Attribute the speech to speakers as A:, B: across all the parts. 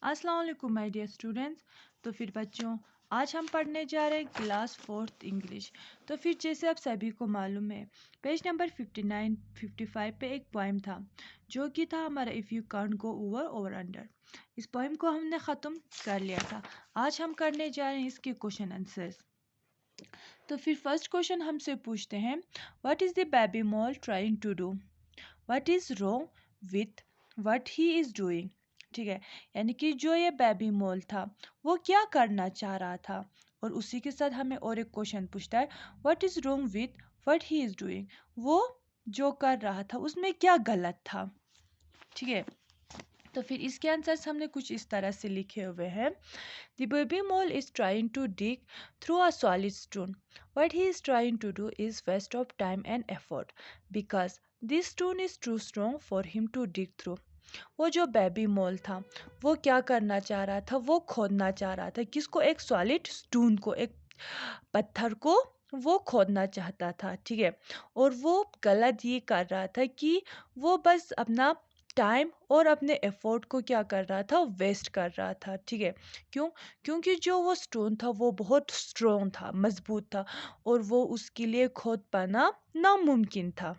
A: अस्सलाम वालेकुम my dear students. तो फिर बच्चों, आज हम पढ़ने जा रहे हैं क्लास 4th इंग्लिश। तो फिर जैसे आप सभी को मालूम है, पेज नंबर 59 55 पे एक पोइम था जो कि था हमारा if you can't go over over under. इस पोइम को हमने ख़त्म कर लिया था। आज हम करने जा रहे हैं इसके क्वेश्चन आंसर्स। तो फिर फर्स्ट क्वेश्चन हमसे पूछते हैं, what is the baby mole trying to do? What is wrong with what he is doing? ठीक है, यानी कि जो ये बेबी मोल था वो क्या करना चाह रहा था। और उसी के साथ हमें और एक क्वेश्चन पूछता है, what is wrong with what he is doing? वो जो कर रहा था उसमें क्या गलत था। ठीक है, तो फिर इसके आंसर्स हमने कुछ इस तरह से लिखे हुए हैं। The baby mole is trying to dig through a solid stone. What he is trying to do is waste of time and effort because this stone is too strong for him to dig through. वो जो baby मोल था वो क्या करना चाह रहा था, वो खोदना चाह रहा था किसको? एक सॉलिड स्टोन को, एक पत्थर को वो खोदना चाहता था। ठीक है, और वो गलत ये कर रहा था कि वो बस अपना टाइम और अपने एफर्ट को क्या कर रहा था, वेस्ट कर रहा था। ठीक है, क्यों? क्योंकि जो वो स्टोन था वो बहुत स्ट्रॉन्ग था, मजबूत था, और वो उसके लिए खोद पाना नामुमकिन था।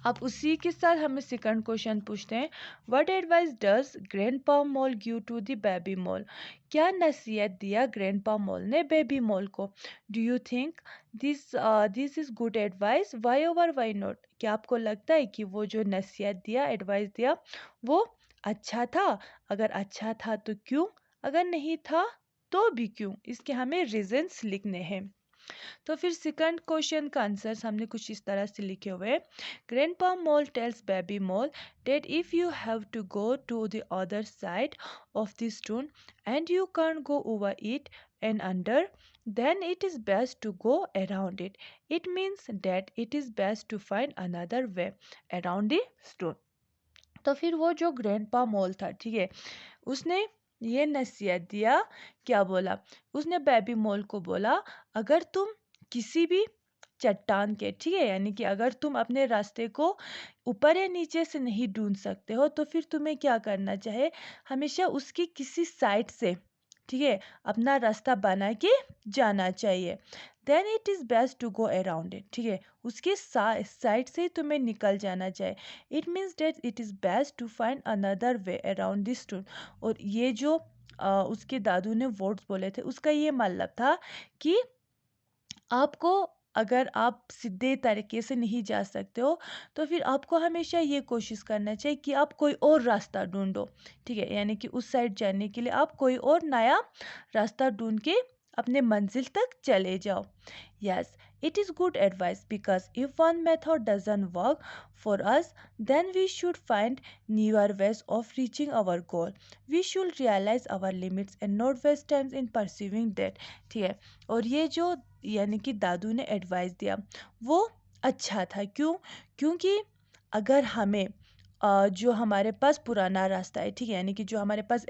A: अब उसी के साथ हमें सेकंड क्वेश्चन पूछते हैं, what advice does grandpa mole give to the baby mole? क्या नसीहत दिया ग्रैंडपा मोल ने बेबी मोल को? Do you think this is good advice? Why or why not? क्या आपको लगता है कि वो जो नसीहत दिया, एडवाइस दिया, वो अच्छा था? अगर अच्छा था तो क्यों? अगर नहीं था तो भी क्यों? इसके हमें रीजंस लिखने हैं। तो फिर सेकंड क्वेश्चन का आंसर हमने कुछ इस तरह से लिखे हुए, grandpa mole tells baby mole that if you have to go to the other side of the stone and you can't go over it and under, then it is best to go around it. It means that it is best to find another way around the stone. तो फिर वो जो grandpa मोल था, ठीक है, उसने ये नसीहत दिया। क्या बोला? उसने बेबी मोल को बोला, अगर तुम किसी भी चट्टान के, ठीक है, यानी कि अगर तुम अपने रास्ते को ऊपर या नीचे से नहीं ढूंढ सकते हो तो फिर तुम्हें क्या करना चाहिए, हमेशा उसकी किसी साइड से, ठीक है, अपना रास्ता बना के जाना चाहिए। Then it is best to go around it. ठीक है, उसके साइड से ही तुम्हें निकल जाना चाहिए। It means that it is best to find another way around this stone. और ये जो उसके दादू ने वर्ड्स बोले थे उसका ये मतलब था कि आपको, अगर आप सीधे तरीके से नहीं जा सकते हो तो फिर आपको हमेशा ये कोशिश करना चाहिए कि आप कोई और रास्ता ढूंढो। ठीक है, यानी कि उस साइड जाने के लिए आप कोई और नया रास्ता ढूंढ के अपने मंजिल तक चले जाओ। Yes, it is good advice because if one method doesn't work for us, then we should find newer ways of reaching our goal. We should realize our limits and not waste time in pursuing that. ठीक है, और ये जो यानी कि दादू ने advice दिया वो अच्छा था। क्यों? क्योंकि अगर हमें जो हमारे पास पुराना रास्ता है, ठीक है, यानी कि जो हमारे पास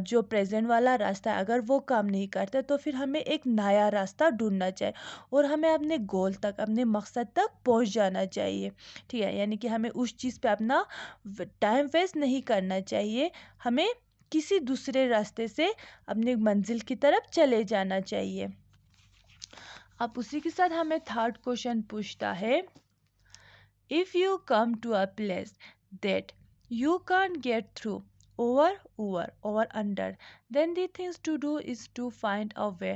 A: जो प्रेजेंट वाला रास्ता है, अगर वो काम नहीं करता तो फिर हमें एक नया रास्ता ढूंढना चाहिए और हमें अपने गोल तक, अपने मकसद तक पहुंच जाना चाहिए। ठीक है, यानी कि हमें उस चीज़ पे अपना टाइम वेस्ट नहीं करना चाहिए, हमें किसी दूसरे रास्ते से अपनी मंजिल की तरफ चले जाना चाहिए। अब उसी के साथ हमें थर्ड क्वेश्चन पूछता है, if you come to a place that you can't get through over under, then the things to do is to find a way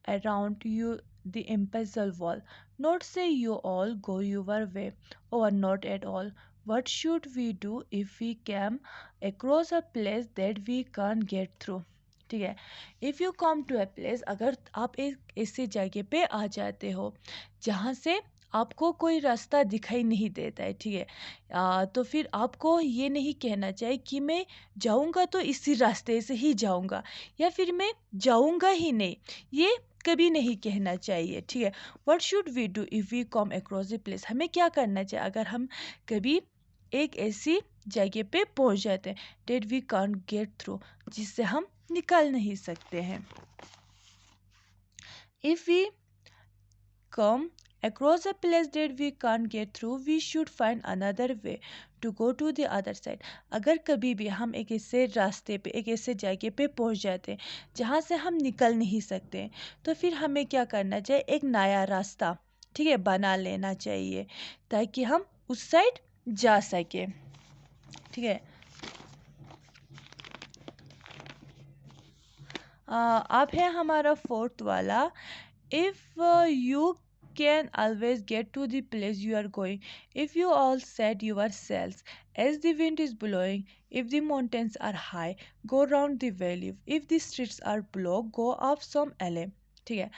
A: around you the impossible wall. Not say you all go your way or not at all. What should we do if we came across a place that we can't get through? ठीक है, if you come to a place, अगर आप एक ऐसी जगह पे आ जाते हो जहाँ से आपको कोई रास्ता दिखाई नहीं देता है, ठीक है, तो फिर आपको ये नहीं कहना चाहिए कि मैं जाऊँगा तो इसी रास्ते से ही जाऊँगा या फिर मैं जाऊँगा ही नहीं, ये कभी नहीं कहना चाहिए। ठीक है, what should we do if we come across the place? हमें क्या करना चाहिए अगर हम कभी एक ऐसी जगह पे पहुंच जाते हैं that we can't get through, जिससे हम निकल नहीं सकते हैं। If we come across a place that we can't get through, we should find another way to go to the other side. अगर कभी भी हम एक ऐसे रास्ते पे, एक ऐसे जगह पे पहुंच जाते हैं जहाँ से हम निकल नहीं सकते, तो फिर हमें क्या करना चाहिए, एक नया रास्ता, ठीक है, बना लेना चाहिए ताकि हम उस साइड जा सके, ठीक है। अब है हमारा फोर्थ वाला, if you can always get to the place you are going, if you all set your sails as the wind is blowing, if the mountains are high, go round the valley, if the streets are blocked, go up some alley, ठीक है।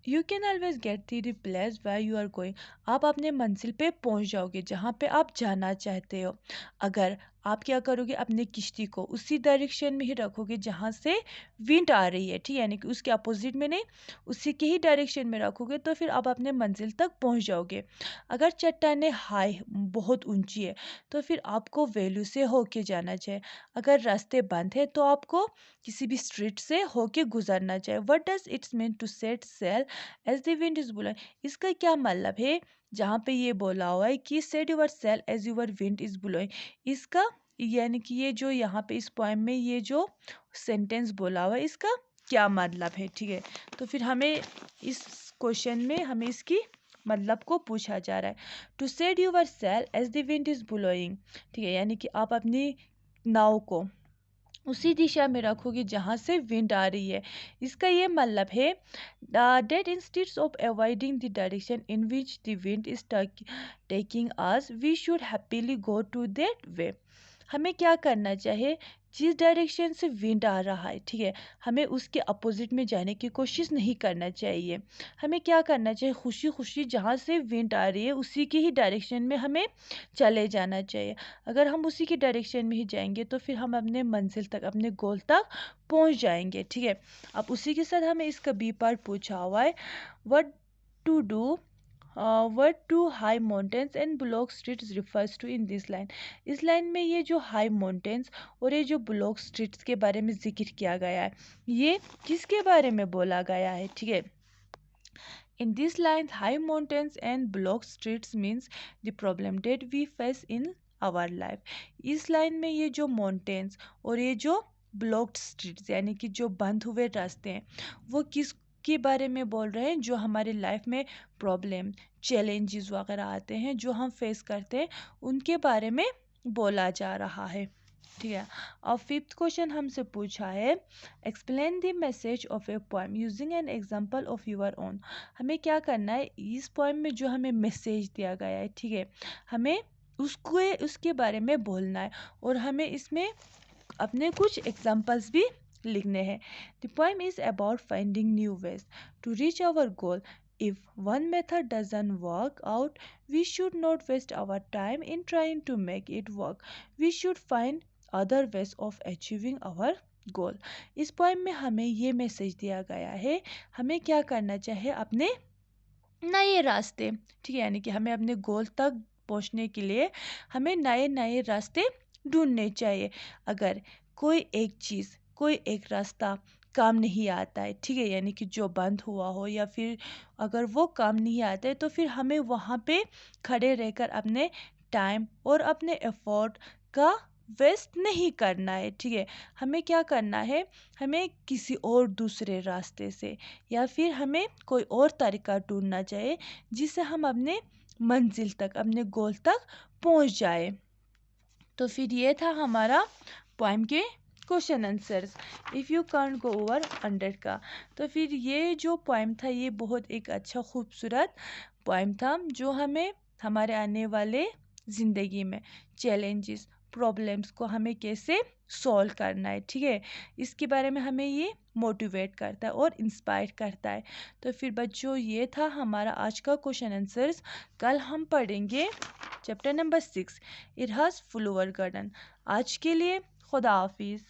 A: You can always get to the place where you are going, आप अपने मंजिल पे पहुंच जाओगे जहाँ पे आप जाना चाहते हो, अगर आप क्या करोगे, अपने किश्ती को उसी डायरेक्शन में ही रखोगे जहाँ से विंड आ रही है, ठीक है, यानी कि उसके अपोजिट में नहीं, उसी के ही डायरेक्शन में रखोगे तो फिर आप अपने मंजिल तक पहुँच जाओगे। अगर चट्टानें हाई बहुत ऊंची है तो फिर आपको वैल्यू से होके जाना चाहिए, अगर रास्ते बंद है तो आपको किसी भी स्ट्रीट से होके गुजरना चाहिए। What does its mean to set sail as the wind is blowing, इसका क्या मतलब है जहाँ पे ये बोला हुआ है कि set your sail as your wind is blowing, इसका यानी कि ये जो यहाँ पे इस पोएम में ये जो सेंटेंस बोला हुआ है इसका क्या मतलब है, ठीक है। तो फिर हमें इस क्वेश्चन में हमें इसकी मतलब को पूछा जा रहा है, to set your sail as the wind is blowing, ठीक है, यानी कि आप अपनी नाव को उसी दिशा में रखोगे जहाँ से विंड आ रही है। इसका ये मतलब है that instead of avoiding the direction in which the wind is taking us, we should happily go to that way। हमें क्या करना चाहिए, जिस डायरेक्शन से विंड आ रहा है, ठीक है, हमें उसके अपोजिट में जाने की कोशिश नहीं करना चाहिए। हमें क्या करना चाहिए, खुशी खुशी जहाँ से विंड आ रही है उसी की ही डायरेक्शन में हमें चले जाना चाहिए। अगर हम उसी की डायरेक्शन में ही जाएंगे तो फिर हम अपने मंजिल तक, अपने गोल तक पहुँच जाएंगे, ठीक है। अब उसी के साथ हमें इसका बी पार्ट पूछा हुआ है, what to do what do high mountains and block streets refers to in this line। इस लाइन में ये जो हाई माउंटेन्स और ये जो ब्लॉक स्ट्रीट्स के बारे में जिक्र किया गया है, ये किसके बारे में बोला गया है, ठीक है। In this line, high mountains and block streets means the problem that we face in our life। इस लाइन में ये जो माउंटेन्स और ये जो ब्लॉक्ड स्ट्रीट्स यानी कि जो बंद हुए रास्ते हैं, वो किस के बारे में बोल रहे हैं, जो हमारे लाइफ में प्रॉब्लम, चैलेंजेस वगैरह आते हैं जो हम फेस करते हैं, उनके बारे में बोला जा रहा है, ठीक है। और फिफ्थ क्वेश्चन हमसे पूछा है, explain the message of a poem using an example of your own. हमें क्या करना है, इस पोएम में जो हमें मैसेज दिया गया है, ठीक है, हमें उसके बारे में बोलना है और हमें इसमें अपने कुछ एग्जांपल्स भी लिखने हैं। The poem is about finding new ways to reach our goal. If one method doesn't work out, we should not waste our time in trying to make it work. We should find other ways of achieving our goal। इस poem में हमें ये message दिया गया है, हमें क्या करना चाहिए, अपने नए रास्ते, ठीक है, यानी कि हमें अपने गोल तक पहुंचने के लिए हमें नए नए रास्ते ढूंढने चाहिए। अगर कोई एक चीज़, कोई एक रास्ता काम नहीं आता है, ठीक है, यानी कि जो बंद हुआ हो या फिर अगर वो काम नहीं आता है तो फिर हमें वहाँ पे खड़े रहकर अपने टाइम और अपने एफर्ट का वेस्ट नहीं करना है, ठीक है। हमें क्या करना है, हमें किसी और दूसरे रास्ते से या फिर हमें कोई और तरीका ढूंढना चाहिए जिससे हम अपने मंजिल तक, अपने गोल तक पहुंच जाए। तो फिर ये था हमारा पोएम के question answers. If you can't go over 100 का, तो फिर ये जो पोएम था ये बहुत एक अच्छा खूबसूरत पोएम था जो हमें हमारे आने वाले ज़िंदगी में चैलेंजेस, प्रॉब्लम्स को हमें कैसे सॉल्व करना है, ठीक है, इसके बारे में हमें ये मोटिवेट करता है और इंस्पायर करता है। तो फिर बच्चों ये था हमारा आज का क्वेश्चन आंसर्स। कल हम पढ़ेंगे chapter number 6, it has flower garden. आज के लिए खुदा हाफिज़।